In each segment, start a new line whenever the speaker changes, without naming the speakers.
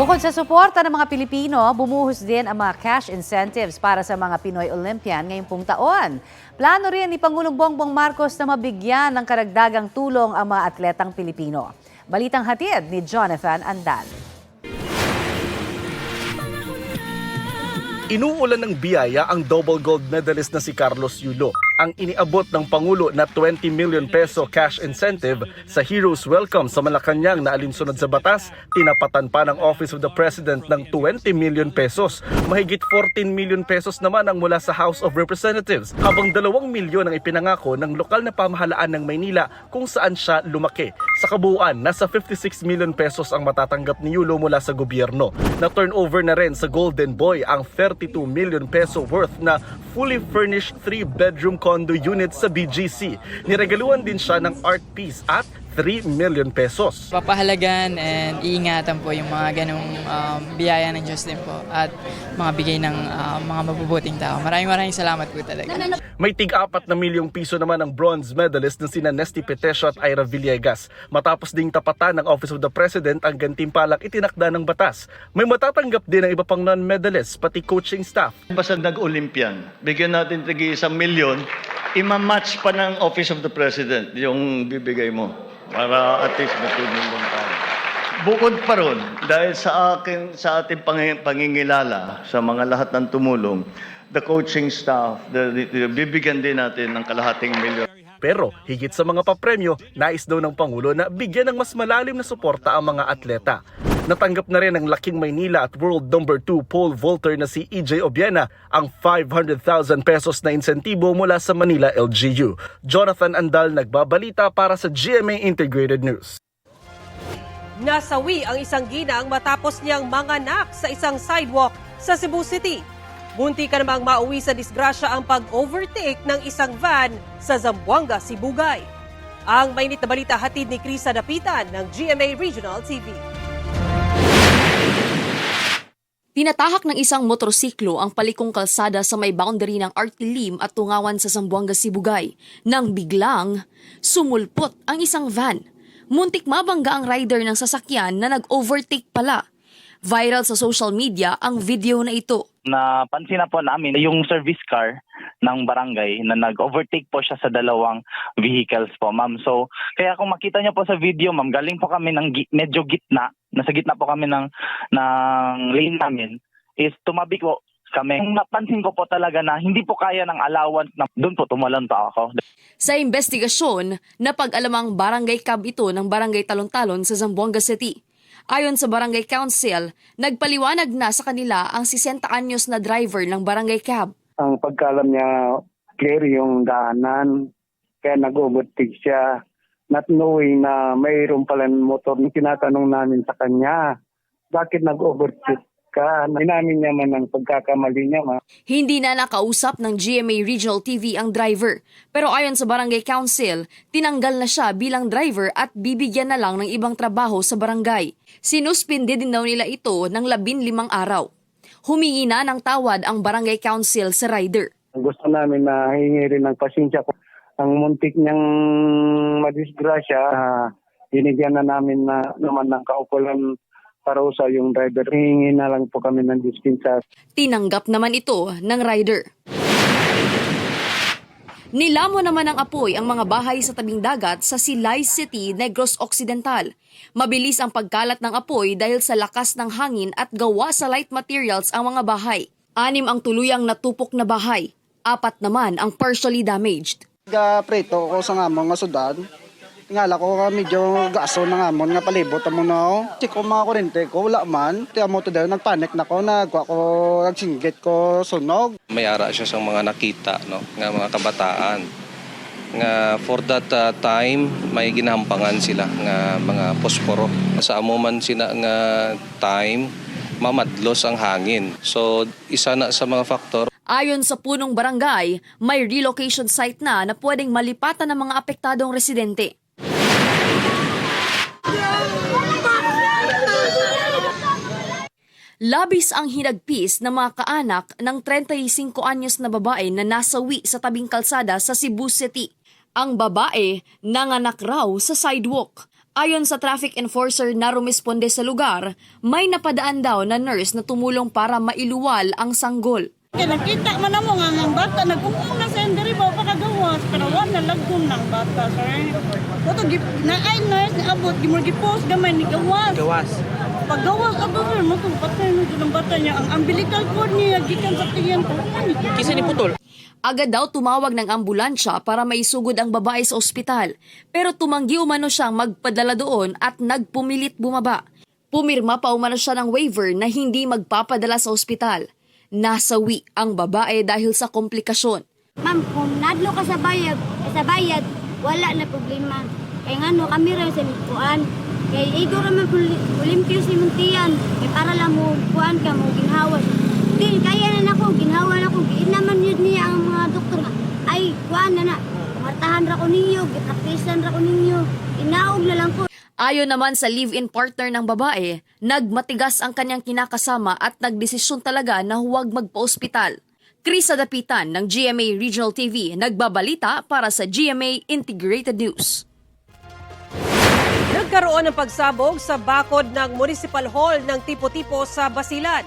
Bukod sa suporta ng mga Pilipino, bumuhos din ang mga cash incentives para sa mga Pinoy Olympian ngayong pong taon. Plano rin ni Pangulong Bongbong Marcos na mabigyan ng karagdagang tulong ang mga atletang Pilipino. Balitang hatid ni Jonathan Andal.
Inuulan ng biyaya ang double gold medalist na si Carlos Yulo. Ang iniabot ng Pangulo na 20 million peso cash incentive sa Heroes Welcome sa Malacanang na alinsunod sa batas, tinapatan pa ng Office of the President ng 20 million pesos. Mahigit 14 million pesos naman ang mula sa House of Representatives, habang 2 milyon ang ipinangako ng lokal na pamahalaan ng Maynila kung saan siya lumaki. Sa kabuuan, nasa 56 million pesos ang matatanggap ni Yulo mula sa gobyerno. Na-turnover na rin sa Golden Boy ang 32 million peso worth na fully furnished 3-bedroom condo unit sa BGC. Niregaluhan din siya ng art piece at 3 million pesos.
Papahalagan and iingatan po yung mga ganong biyaya ng Diyos din po at mga bigay ng mga mabubuting tao. Maraming salamat po talaga.
May tig-4 na milyong piso naman ang bronze medalist na sina Nesty Petesio at Ira Villegas. Matapos ding tapatan ng Office of the President ang gantimpalang itinakda ng batas. May matatanggap din ang iba pang non-medalists, pati coaching staff.
Basta nag-Olympian, bigyan natin tigi 1 milyon, ima-match pa ng Office of the President yung bibigay mo para at least matulong lang tayo. Bukod pa ron, dahil sa ating pangingilala sa mga lahat ng tumulong, the coaching staff, bibigyan din natin ng kalahating milyon.
Pero higit sa mga papremyo, nais daw ng Pangulo na bigyan ng mas malalim na suporta ang mga atleta. Natanggap na rin ng Laking Maynila at World No. 2 pole vaulter na si EJ Obiena ang 500,000 pesos na insentibo mula sa Manila LGU. Jonathan Andal nagbabalita para sa GMA Integrated News.
Nasawi ang isang ginang matapos niyang manganak sa isang sidewalk sa Cebu City. Munti ka namang mauwi sa disgrasya ang pag-overtake ng isang van sa Zamboanga, Sibugay. Ang mainit na balita hatid ni Krisa Dapitan ng GMA Regional TV.
Tinatahak ng isang motorsiklo ang palikong kalsada sa may boundary ng Artilim at Tungawan sa Zamboanga, Sibugay nang biglang sumulpot ang isang van. Muntik mabangga ang rider ng sasakyan na nag-overtake pala. Viral sa social media ang video na ito.
Napansin na po namin yung service car ng barangay na nag-overtake po siya sa dalawang vehicles po, ma'am. So, kaya kung makita niyo po sa video, ma'am, galing po kami ng medyo gitna, nasa gitna po kami ng lane namin, is tumabi po kami. Napansin ko po talaga na hindi po kaya ng allowance na doon po tumalon pa ako.
Sa investigasyon, napag-alamang barangay cab ito ng Barangay Talon-Talon sa Zamboanga City. Ayon sa Barangay Council, nagpaliwanag na sa kanila ang 60 anyos na driver ng barangay cab.
Ang pagkalam niya, clear yung daanan, kaya nag-overtake siya. Not knowing na mayroon pala motor, tinatanong namin sa kanya, bakit nag-overtake ka? Inamin niya man ang pagkakamali niya.
Hindi na nakausap ng GMA Regional TV ang driver, pero ayon sa Barangay Council, tinanggal na siya bilang driver at bibigyan na lang ng ibang trabaho sa barangay. Sinuspinde din daw nila ito ng 15 araw. Humingi na ng tawad ang Barangay Council sa rider.
Gusto namin na hingi rin ng pasensya ko. Ang muntik niyang madisgrasya, binigyan na namin naman ng kaukulan para sa yung driver. Hingi na lang po kami ng dispensa.
Tinanggap naman ito ng rider. Nilamo naman ng apoy ang mga bahay sa tabing dagat sa Silay City, Negros Occidental. Mabilis ang pagkalat ng apoy dahil sa lakas ng hangin at gawa sa light materials ang mga bahay. 6 ang tuluyang natupok na bahay. 4 naman ang partially damaged.
Preto ko sa nga mga sudad. Tingala ko medyo gaso na nga mo nga palibot mo na. Siko mga kurente ko wala man. Tiya mo to daw nagpanik na ko nagwa ko nagsinggit ko sunog.
May ara siya sa mga nakita no nga mga kabataan. Nga for that time may ginahampangan sila nga mga posporo. Sa amo man sina nga time mamadlos ang hangin. So isa na sa mga faktor.
Ayon sa punong barangay, may relocation site na pwedeng malipatan ng mga apektadong residente. Labis ang hinagpis ng mga kaanak ng 35 anyos na babae na nasawi sa tabing kalsada sa Cebu City. Ang babae nanganak raw sa sidewalk. Ayon sa traffic enforcer na rumisponde sa lugar, may napadaan daw na nurse na tumulong para mailuwal ang sanggol.
Kaya nakita man mo nga ng bata, nag-uong na sa endiri ba pakagawas, pero wala lagom ng bata, sir. Kato, na ay nurse, abot, gimurgipos, gamay ni gawas. Gawas. Paggawas, ato sir, patay na dyan ang bata niya. Ang umbilical cord niya, gikan sa tiyan ko.
Kisa ni putol.
Agad daw tumawag ng ambulansya para maisugod ang babae sa ospital, pero tumanggi umano siyang magpadala doon at nagpumilit bumaba. Pumirma pa umano siya ng waiver na hindi magpapadala sa ospital. Nasawi ang babae dahil sa komplikasyon.
Ma'am, kung nadlo ka sa bayad, wala na problema. Kaya nga no, kami rin sa mikuan. Kaya igo raman pulimpyo si Muntian. Kaya para lang mo kuan ka mo ginhawa. Di, kaya na ako, ginhawa na ako. Giin naman yun niya ang mga doktor nga. Ay, kuan na na. Martahan ra ko ninyo, giprapisan ra ko ninyo. Inaog na lang ko.
Ayon naman sa live-in partner ng babae, nagmatigas ang kanyang kinakasama at nagdesisyon talaga na huwag magpa-ospital. Krisa Dapitan ng GMA Regional TV, nagbabalita para sa GMA Integrated News.
Nagkaroon ng pagsabog sa bakod ng Municipal Hall ng Tipo-Tipo sa Basilan.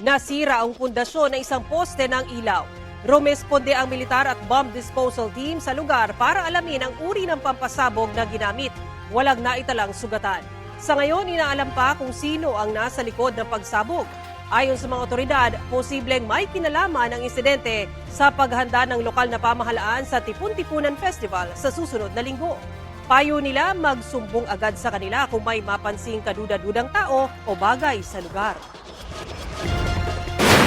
Nasira ang pundasyon ng isang poste ng ilaw. Rumesponde ang militar at bomb disposal team sa lugar para alamin ang uri ng pampasabog na ginamit. Walang naitalang sugatan. Sa ngayon, inaalam pa kung sino ang nasa likod ng pagsabog. Ayon sa mga otoridad, posibleng may kinalaman ang insidente sa paghanda ng lokal na pamahalaan sa Tipon-Tipunan Festival sa susunod na linggo. Payo nila magsumbong agad sa kanila kung may mapansing kaduda-dudang tao o bagay sa lugar.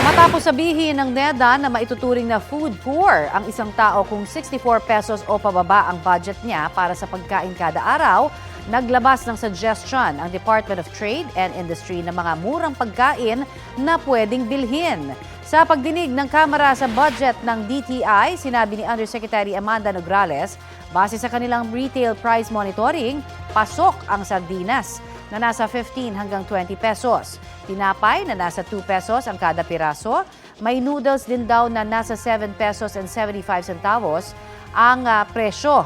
Matapos sabihin ng NEDA na maituturing na food poor ang isang tao kung 64 pesos o pababa ang budget niya para sa pagkain kada araw, naglabas ng suggestion ang Department of Trade and Industry ng mga murang pagkain na pwedeng bilhin. Sa pagdinig ng Kamara sa budget ng DTI, sinabi ni Undersecretary Amanda Nograles, base sa kanilang retail price monitoring, pasok ang sardinas na nasa 15 hanggang 20 pesos. Tinapay na nasa 2 pesos ang kada piraso. May noodles din daw na nasa 7 pesos and 75 centavos ang presyo.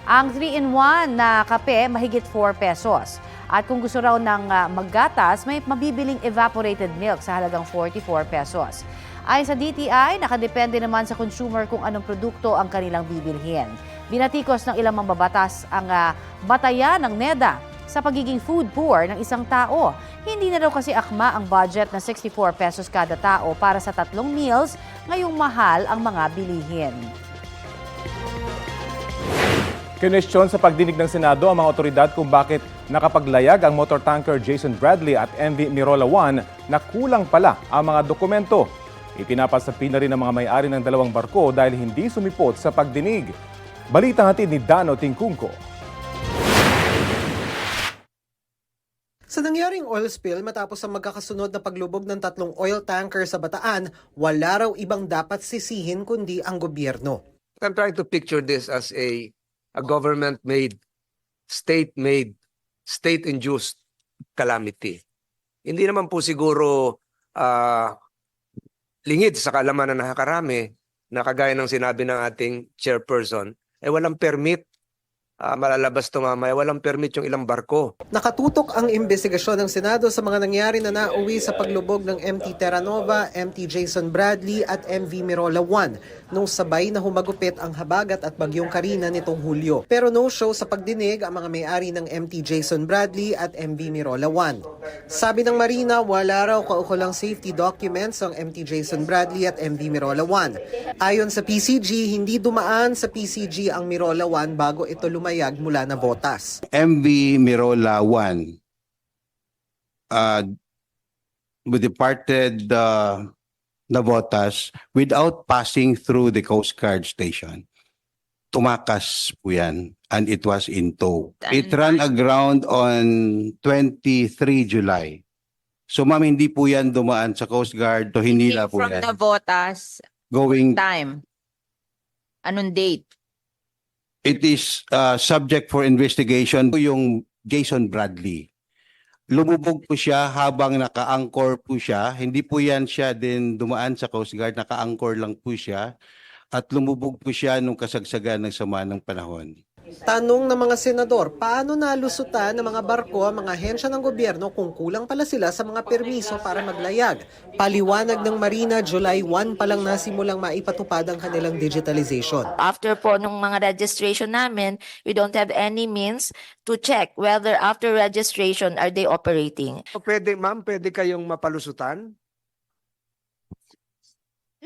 Ang 3-in-1 na kape mahigit 4 pesos. At kung gusto raw ng maggatas, may mabibiling evaporated milk sa halagang 44 pesos. Ayon sa DTI, nakadepende naman sa consumer kung anong produkto ang kanilang bibilhin. Binatikos ng ilang mambabatas ang batayan ng NEDA sa pagiging food poor ng isang tao. Hindi na daw kasi akma ang budget na 64 pesos kada tao para sa 3 meals, ngayong mahal ang mga bilihin.
Kinwestiyon sa pagdinig ng Senado ang mga otoridad kung bakit nakapaglayag ang motor tanker Jason Bradley at MV Mirola 1 na kulang pala ang mga dokumento. Ipinapasapi na rin ang mga may-ari ng 2 barko dahil hindi sumipot sa pagdinig. Balitang hatid ni Dano Tingkungko.
Sa nangyaring oil spill matapos ang magkakasunod na paglubog ng 3 oil tanker sa Bataan, wala raw ibang dapat sisihin kundi ang gobyerno.
I'm trying to picture this as a government-made, state-made, state-induced calamity. Hindi naman po siguro lingid sa kaalaman na nakakarami na kagaya ng sinabi ng ating chairperson, walang permit. Malalabas to mamaya, walang permit yung ilang barko.
Nakatutok ang investigasyon ng Senado sa mga nangyari na nauwi sa paglubog ng MT Terra Nova, MT Jason Bradley at MV Mirola 1 nung sabay na humagupit ang habagat at bagyong Karina nitong Hulyo. Pero no-show sa pagdinig ang mga may-ari ng MT Jason Bradley at MV Mirola 1. Sabi ng Marina, wala raw kaukulang safety documents ang MT Jason Bradley at MV Mirola 1. Ayon sa PCG, hindi dumaan sa PCG ang Mirola 1 bago ito lumayag mula na botas.
MV Mirola 1 departed Navotas without passing through the Coast Guard station. Tumakas po yan and it was in tow. It ran aground on 23 July. So ma'am, hindi po yan dumaan sa Coast Guard to Hinila po
From
yan.
Navotas,
Going,
time? Anong date?
it is subject for investigation. Yung Jason Bradley. Lumubog po siya habang naka-anchor po siya. Hindi po yan siya din dumaan sa Coast Guard. Naka-anchor lang po siya. At lumubog po siya nung kasagsagan ng sama ng panahon.
Tanong ng mga senador, paano nalusutan ng mga barko ang mga ahensya ng gobyerno kung kulang pala sila sa mga permiso para maglayag? Paliwanag ng Marina, July 1 pa lang nasimulang maipatupad ang kanilang digitalization.
After po nung mga registration namin, we don't have any means to check whether after registration are they operating.
Pwede, ma'am, pwede kayong mapalusutan?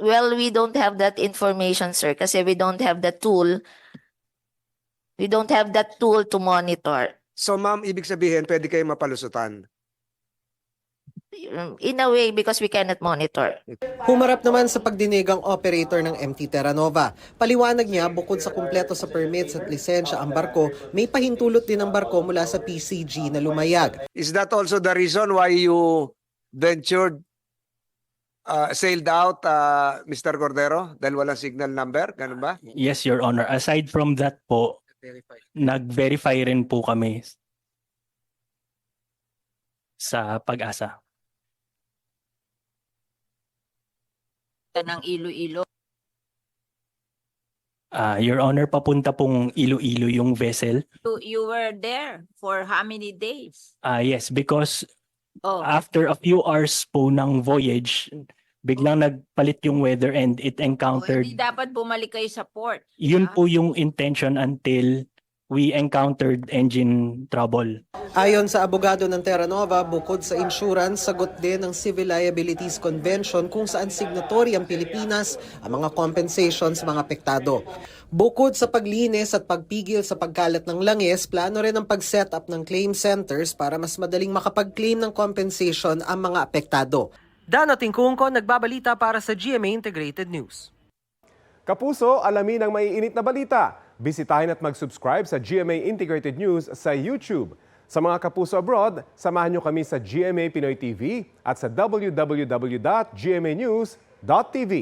Well, we don't have that information, sir, kasi we don't have the tool. We don't have that tool to monitor.
So, ma'am, ibig sabihin, pwede kayong mapalusutan?
In a way, because we cannot monitor.
Humarap naman sa pagdinig ang operator ng MT Terra Nova. Paliwanag niya, bukod sa kumpleto sa permits at lisensya ang barko, may pahintulot din ang barko mula sa PCG na lumayag.
Is that also the reason why you ventured, sailed out, Mr. Cordero? Dahil walang signal number? Ganun ba?
Yes, Your Honor. Aside from that po, nag-verify rin po kami sa Pag-asa.
Ng Iloilo.
Your Honor, papunta pong Iloilo yung vessel.
You were there for how many days?
Yes, because
Oh,
after a few hours po ng voyage, biglang nagpalit yung weather and it encountered.
hindi dapat bumalik kayo sa port.
Yun po yung intention until we encountered engine trouble.
Ayon sa abogado ng Terra Nova, bukod sa insurance, sagot din ng Civil Liabilities Convention kung saan signatory ang Pilipinas ang mga compensation sa mga apektado. Bukod sa paglinis at pagpigil sa pagkalat ng langis, plano rin ang pag-set up ng claim centers para mas madaling makapag-claim ng compensation ang mga apektado. Dano Tingkungko, nagbabalita para sa GMA Integrated News.
Kapuso, alamin ang maiinit na balita. Bisitahin at mag-subscribe sa GMA Integrated News sa YouTube. Sa mga kapuso abroad, samahan nyo kami sa GMA Pinoy TV at sa www.gmanews.tv.